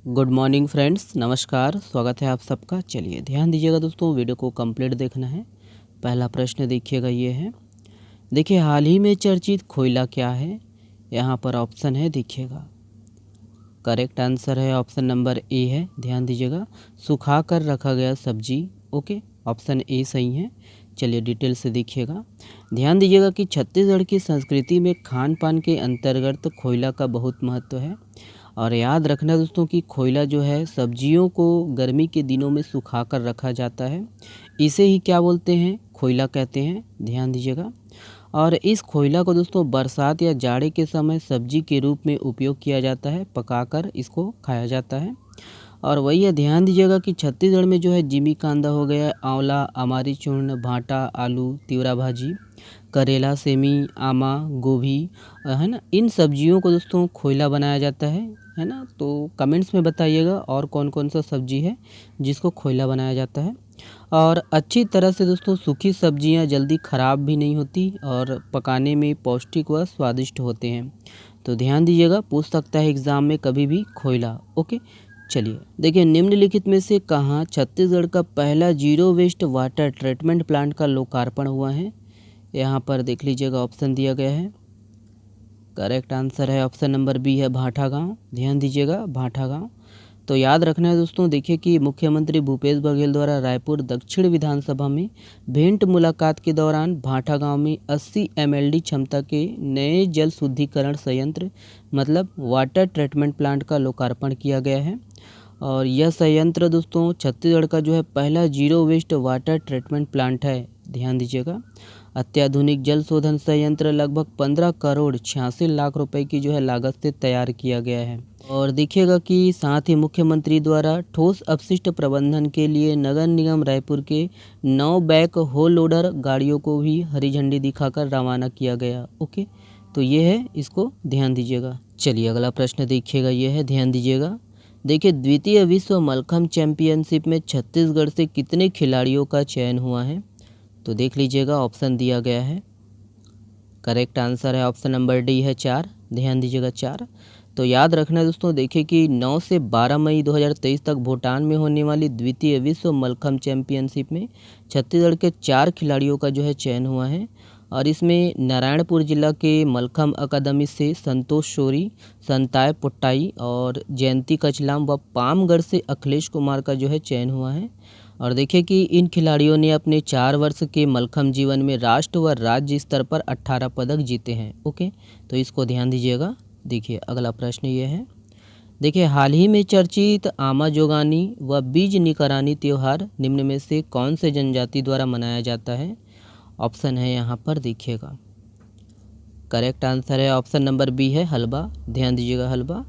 Good morning friends, नमस्कार। स्वागत है आप सबका। चलिए ध्यान दीजिएगा दोस्तों, वीडियो को कंप्लीट देखना है। पहला प्रश्न देखिएगा, ये है, देखिए हाल ही में चर्चित कोयला क्या है। यहाँ पर ऑप्शन है, देखिएगा। करेक्ट आंसर है ऑप्शन नंबर ए है। ध्यान दीजिएगा, सुखा कर रखा गया सब्जी। ओके, ऑप्शन ए सही है। चलिए डिटेल से देखिएगा। ध्यान दीजिएगा कि छत्तीसगढ़ की संस्कृति में खान पान के अंतर्गत कोयला का बहुत महत्व है। और याद रखना दोस्तों कि कोयला जो है सब्जियों को गर्मी के दिनों में सुखा कर रखा जाता है। इसे ही क्या बोलते हैं, कोयला कहते हैं। ध्यान दीजिएगा। और इस कोयला को दोस्तों बरसात या जाड़े के समय सब्जी के रूप में उपयोग किया जाता है, पकाकर इसको खाया जाता है। और वही है, ध्यान दीजिएगा कि छत्तीसगढ़ में जो है जिमी कांदा हो गया, आंवला, अमारी चूर्ण, भाटा, आलू, तिवरा भाजी, करेला, सेमी, आमा, गोभी, है ना, इन सब्जियों को दोस्तों कोयला बनाया जाता है ना। तो कमेंट्स में बताइएगा और कौन कौन सा सब्जी है जिसको कोयला बनाया जाता है। और अच्छी तरह से दोस्तों सूखी सब्जियां जल्दी ख़राब भी नहीं होती और पकाने में पौष्टिक व स्वादिष्ट होते हैं। तो ध्यान दीजिएगा, पूछ सकता है एग्ज़ाम में कभी भी कोयला। ओके, चलिए देखिए, निम्नलिखित में से कहाँ छत्तीसगढ़ का पहला zero waste water treatment plant का लोकार्पण हुआ है। यहाँ पर देख लीजिएगा, ऑप्शन दिया गया है। करेक्ट आंसर है ऑप्शन नंबर बी है, भाटा गांव। ध्यान दीजिएगा, भाटा गांव। तो याद रखना है दोस्तों, देखिए कि मुख्यमंत्री भूपेश बघेल द्वारा रायपुर दक्षिण विधानसभा में भेंट मुलाकात के दौरान भाटा गांव में 80 MLD क्षमता के नए जल शुद्धिकरण संयंत्र मतलब वाटर ट्रीटमेंट प्लांट का लोकार्पण किया गया है। और यह संयंत्र दोस्तों छत्तीसगढ़ का जो है पहला zero waste water treatment plant है। ध्यान दीजिएगा, अत्याधुनिक जल शोधन संयंत्र लगभग 15 करोड़ 86 लाख रुपए की जो है लागत से तैयार किया गया है। और देखिएगा कि साथ ही मुख्यमंत्री द्वारा ठोस अपशिष्ट प्रबंधन के लिए नगर निगम रायपुर के 9 बैक होल लोडर गाड़ियों को भी हरी झंडी दिखाकर रवाना किया गया। ओके, तो ये है, इसको ध्यान दीजिएगा। चलिए अगला प्रश्न देखिएगा, ये है, ध्यान दीजिएगा। देखिए द्वितीय विश्व मलखम्ब चैंपियनशिप में छत्तीसगढ़ से कितने खिलाड़ियों का चयन हुआ है। तो देख लीजिएगा, ऑप्शन दिया गया है। करेक्ट आंसर है ऑप्शन नंबर डी है, 4। ध्यान दीजिएगा, 4। तो याद रखना दोस्तों, देखिए कि 9 से 12 मई 2023 तक भूटान में होने वाली द्वितीय विश्व मलखम्ब चैंपियनशिप में छत्तीसगढ़ के 4 खिलाड़ियों का जो है चयन हुआ है। और इसमें नारायणपुर जिला के मलखम्ब अकादमी से संतोष शोरी, संताय पुट्टाई और जयंती कचलाम व पामगढ़ से अखिलेश कुमार का जो है चयन हुआ है। और देखिए कि इन खिलाड़ियों ने अपने 4 वर्ष के मलखम्ब जीवन में राष्ट्र व राज्य स्तर पर 18 पदक जीते हैं। ओके, तो इसको ध्यान दीजिएगा। देखिए अगला प्रश्न ये है, देखिए हाल ही में चर्चित आमा जोगानी व बीज निकरानी त्यौहार निम्न में से कौन से जनजाति द्वारा मनाया जाता है। ऑप्शन है यहाँ पर, देखिएगा। करेक्ट आंसर है ऑप्शन नंबर बी है, हलबा। ध्यान दीजिएगा, हलबा।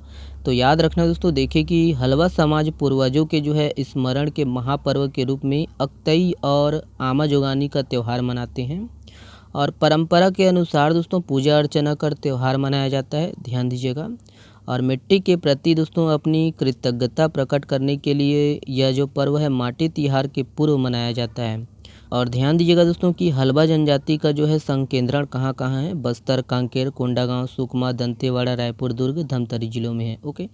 तो याद रखना दोस्तों, देखिए कि हलवा समाज पूर्वजों के जो है स्मरण के महापर्व के रूप में अक्तई और आमा जोगानी का त्यौहार मनाते हैं। और परंपरा के अनुसार दोस्तों पूजा अर्चना कर त्यौहार मनाया जाता है। ध्यान दीजिएगा। और मिट्टी के प्रति दोस्तों अपनी कृतज्ञता प्रकट करने के लिए यह जो पर्व है माटी तिहार के पूर्व मनाया जाता है। और ध्यान दीजिएगा दोस्तों कि हलबा जनजाति का जो है संकेंद्रण कहाँ कहाँ है, बस्तर, कांकेर, कोंडागांव, सुकमा, दंतेवाड़ा, रायपुर, दुर्ग, धमतरी जिलों में है। ओके,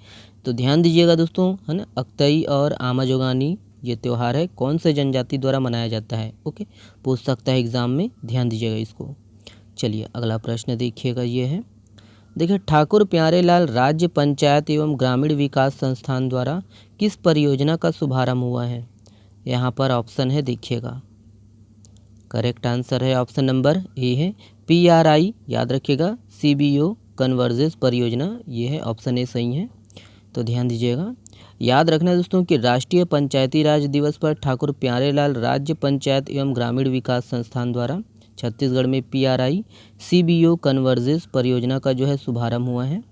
तो ध्यान दीजिएगा दोस्तों, है ना, अक्तई और आमा जोगानी ये त्यौहार है कौन से जनजाति द्वारा मनाया जाता है। ओके, पूछ सकता है एग्जाम में, ध्यान दीजिएगा इसको। चलिए अगला प्रश्न देखिएगा, ये है, देखिए ठाकुर प्यारेलाल राज्य पंचायत एवं ग्रामीण विकास संस्थान द्वारा किस परियोजना का शुभारंभ हुआ है। यहाँ पर ऑप्शन है, देखिएगा। करेक्ट आंसर है ऑप्शन नंबर ए है, PRI। याद रखिएगा, CBO कन्वर्जेंस परियोजना, ये है, ऑप्शन ए सही है। तो ध्यान दीजिएगा। याद रखना दोस्तों कि राष्ट्रीय पंचायती राज दिवस पर ठाकुर प्यारेलाल राज्य पंचायत एवं ग्रामीण विकास संस्थान द्वारा छत्तीसगढ़ में PRI CBO कन्वर्जेंस परियोजना का जो है शुभारंभ हुआ है।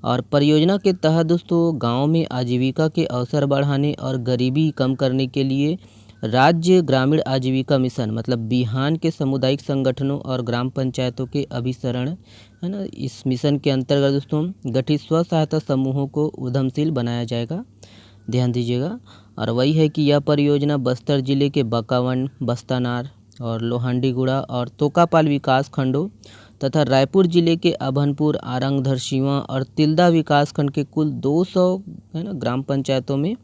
और परियोजना के तहत दोस्तों गांव में आजीविका के अवसर बढ़ाने और गरीबी कम करने के लिए राज्य ग्रामीण आजीविका मिशन मतलब बिहान के सामुदायिक संगठनों और ग्राम पंचायतों के अभिसरण, है ना, इस मिशन के अंतर्गत दोस्तों गठित स्व सहायता समूहों को उद्यमशील बनाया जाएगा। ध्यान दीजिएगा। और वही है कि यह परियोजना बस्तर जिले के बकावन, बस्तानार और लोहांडीगुड़ा और तोकापाल विकास खंडों तथा रायपुर जिले के अभनपुर, आरंग, धरसींवा और तिल्दा विकासखंड के कुल 200 है ना ग्राम पंचायतों में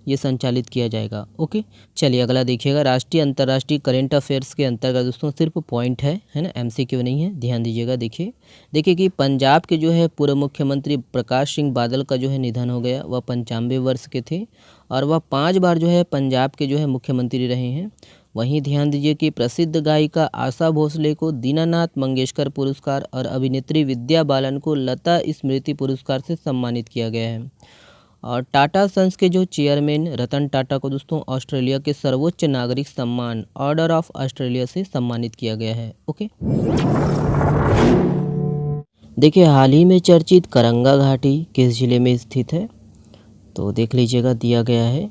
ये संचालित किया जाएगा। ओके, चलिए अगला देखिएगा। राष्ट्रीय अंतर्राष्ट्रीय करंट अफेयर्स के अंतर्गत दोस्तों सिर्फ पॉइंट है ना, एमसीक्यू नहीं है, ध्यान दीजिएगा। देखिए कि पंजाब के जो है पूर्व मुख्यमंत्री प्रकाश सिंह बादल का जो है निधन हो गया। वह 95 वर्ष के थे और वह 5 बार जो है पंजाब के जो है मुख्यमंत्री रहे हैं। वहीं ध्यान दीजिए कि प्रसिद्ध गायिका आशा भोसले को दीनानाथ मंगेशकर पुरस्कार और अभिनेत्री विद्या बालन को लता स्मृति पुरस्कार से सम्मानित किया गया है। और टाटा सन्स के जो चेयरमैन रतन टाटा को दोस्तों ऑस्ट्रेलिया के सर्वोच्च नागरिक सम्मान ऑर्डर ऑफ ऑस्ट्रेलिया से सम्मानित किया गया है। ओके, देखिए हाल ही में चर्चित करंगा घाटी किस जिले में स्थित है? तो देख लीजिएगा, दिया गया है।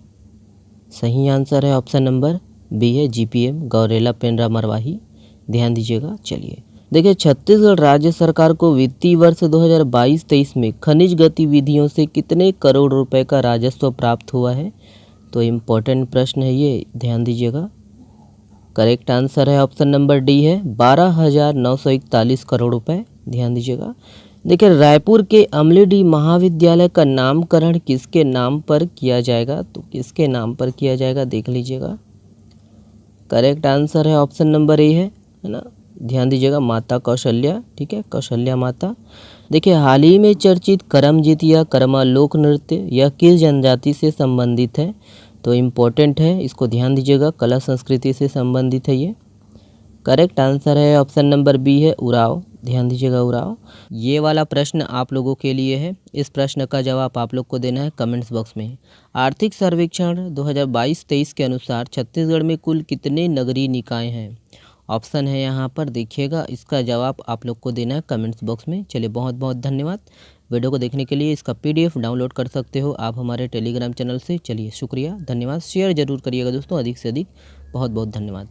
सही आंसर है ऑप्शन नंबर बी है जीपीएम, गौरेला पेंड्रा मरवाही। ध्यान दीजिएगा। चलिए देखिए, छत्तीसगढ़ राज्य सरकार को वित्तीय वर्ष 2022-23 में खनिज गतिविधियों से कितने करोड़ रुपए का राजस्व प्राप्त हुआ है? तो इम्पोर्टेंट प्रश्न है ये, ध्यान दीजिएगा। करेक्ट आंसर है ऑप्शन नंबर डी है 12,941 करोड़ रुपए। ध्यान दीजिएगा। देखिए, रायपुर के अमलीडीह महाविद्यालय का नामकरण किसके नाम पर किया जाएगा? तो किसके नाम पर किया जाएगा, देख लीजिएगा। करेक्ट आंसर है ऑप्शन नंबर ए है ना, ध्यान दीजिएगा, माता कौशल्या। ठीक है, कौशल्या माता। देखिए, हाल ही में चर्चित करमजीत या कर्मा लोक नृत्य यह किस जनजाति से संबंधित है? तो इम्पोर्टेंट है, इसको ध्यान दीजिएगा, कला संस्कृति से संबंधित है ये। करेक्ट आंसर है ऑप्शन नंबर बी है उराव। ध्यान दीजिएगा, उराव। ये वाला प्रश्न आप लोगों के लिए है। इस प्रश्न का जवाब आप लोग को देना है कमेंट्स बॉक्स में। आर्थिक सर्वेक्षण 2022-23 के अनुसार छत्तीसगढ़ में कुल कितने नगरीय निकाय हैं? ऑप्शन है यहाँ पर, देखिएगा। इसका जवाब आप लोग को देना है कमेंट्स बॉक्स में। चलिए, बहुत बहुत धन्यवाद वीडियो को देखने के लिए। इसका PDF डाउनलोड कर सकते हो आप हमारे टेलीग्राम चैनल से। चलिए, शुक्रिया, धन्यवाद। शेयर जरूर करिएगा दोस्तों अधिक से अधिक। बहुत बहुत धन्यवाद।